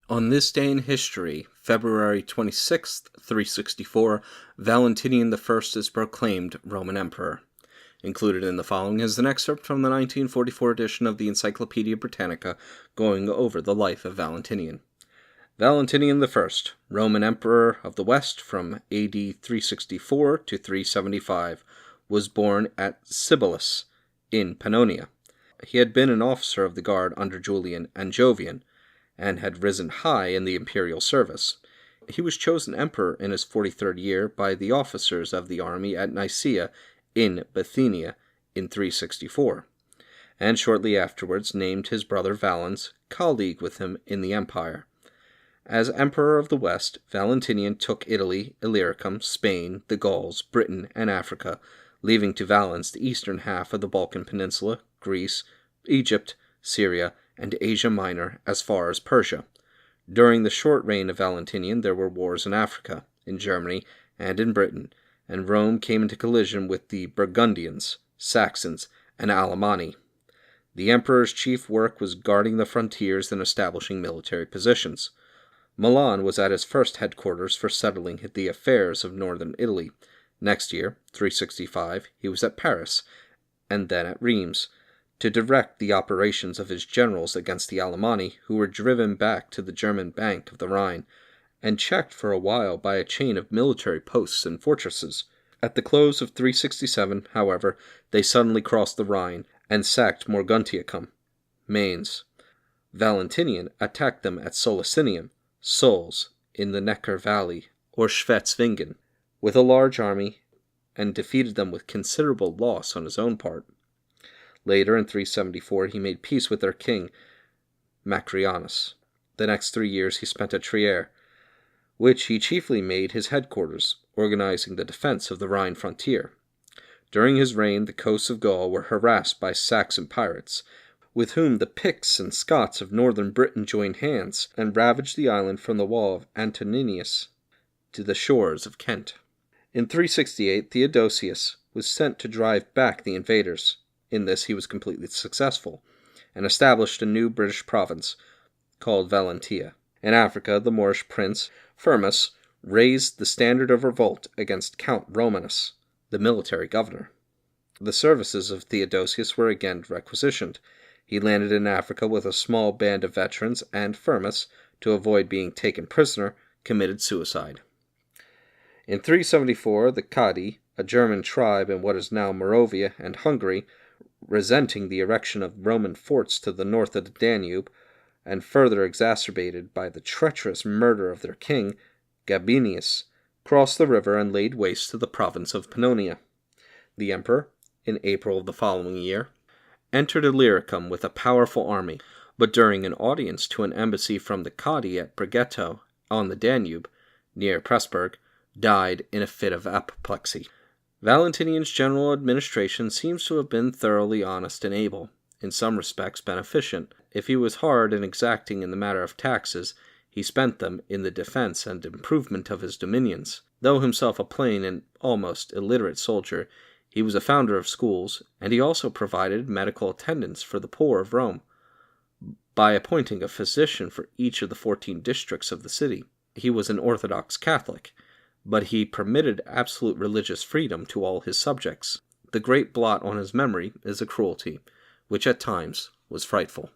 On this day in history, February 26th, 364, Valentinian I is proclaimed Roman Emperor. Included in the following is an excerpt from the 1944 edition of the Encyclopaedia Britannica going over the life of Valentinian. Valentinian I, Roman Emperor of the West from AD 364 to 375, was born at Cibolis in Pannonia. He had been an officer of the guard under Julian and Jovian, and had risen high in the imperial service. He was chosen emperor in his 43rd year by the officers of the army at Nicaea in Bithynia in 364, and shortly afterwards named his brother Valens colleague with him in the empire. As Emperor of the West, Valentinian took Italy, Illyricum, Spain, the Gauls, Britain, and Africa, leaving to Valens the eastern half of the Balkan Peninsula, Greece, Egypt, Syria, and Asia Minor as far as Persia. During the short reign of Valentinian there were wars in Africa, in Germany, and in Britain, and Rome came into collision with the Burgundians, Saxons, and Alemanni. The emperor's chief work was guarding the frontiers and establishing military positions. Milan was at his first headquarters for settling the affairs of northern Italy. Next year, 365, he was at Paris, and then at Reims, to direct the operations of his generals against the Alemanni, who were driven back to the German bank of the Rhine, and checked for a while by a chain of military posts and fortresses. At the close of 367, however, they suddenly crossed the Rhine and sacked Moguntiacum, Mainz. Valentinian attacked them at Solicinium, Sols, in the Neckar Valley, or Schwetzingen, with a large army, and defeated them with considerable loss on his own part. Later, in 374, he made peace with their king, Macrianus. The next 3 years he spent at Trier, which he chiefly made his headquarters, organizing the defense of the Rhine frontier. During his reign, the coasts of Gaul were harassed by Saxon pirates, with whom the Picts and Scots of northern Britain joined hands, and ravaged the island from the wall of Antoninus to the shores of Kent. In 368, Theodosius was sent to drive back the invaders. In this he was completely successful, and established a new British province, called Valentia. In Africa, the Moorish prince, Firmus, raised the standard of revolt against Count Romanus, the military governor. The services of Theodosius were again requisitioned. He landed in Africa with a small band of veterans, and Firmus, to avoid being taken prisoner, committed suicide. In 374, the Quadi, a German tribe in what is now Moravia and Hungary, resenting the erection of Roman forts to the north of the Danube, and further exacerbated by the treacherous murder of their king, Gabinius, crossed the river and laid waste to the province of Pannonia. The emperor, in April of the following year, entered Illyricum with a powerful army, but during an audience to an embassy from the Quadi at Bregetto on the Danube, near Pressburg, died in a fit of apoplexy. Valentinian's general administration seems to have been thoroughly honest and able, in some respects beneficent. If he was hard and exacting in the matter of taxes, he spent them in the defense and improvement of his dominions. Though himself a plain and almost illiterate soldier, he was a founder of schools, and he also provided medical attendance for the poor of Rome, by appointing a physician for each of the 14 districts of the city. He was an Orthodox Catholic, but he permitted absolute religious freedom to all his subjects. The great blot on his memory is a cruelty, which at times was frightful.